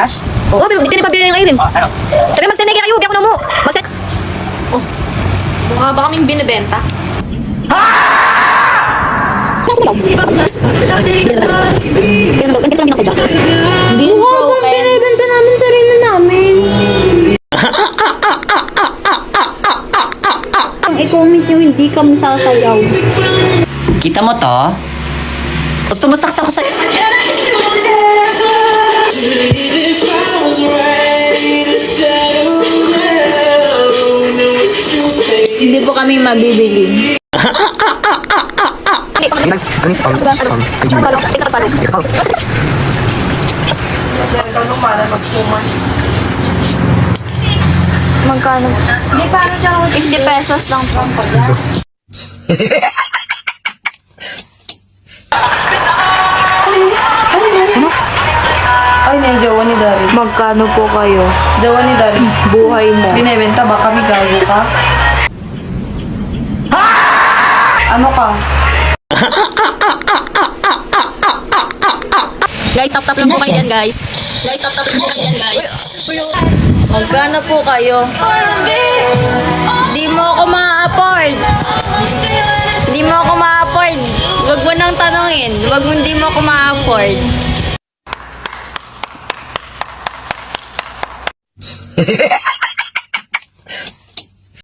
cash? Oo, pero hindi ka na pabili ng item. Ano? Sabi mag-send na kayo, biyak ko na mo. Mag-send. Oh, mukha ba kaming binibenta? Hindi broken. Binibenta namin sarili namin. Ang i-comment nyo, hindi kami sasayaw. Kita mo to? Gusto mo saksak ko sa... Hindi po kami mabibili. Magkano? Hindi, paano siya? 50 pesos lang po. Ay, na jowa ni Dari. Magkano po kayo? Jowa ni Dari. Buhay mo. Binibenta ba kami gago ka? Ano ka? Guys, tap-tap lang po kayo yan, guys. Guys, tap-tap lang po kayo yan, guys. Magkano po kayo? Di mo ako ma-afford. Di mo ako ma-afford. Huwag mo nang tanongin. Huwag mo hindi mo ako ma-afford.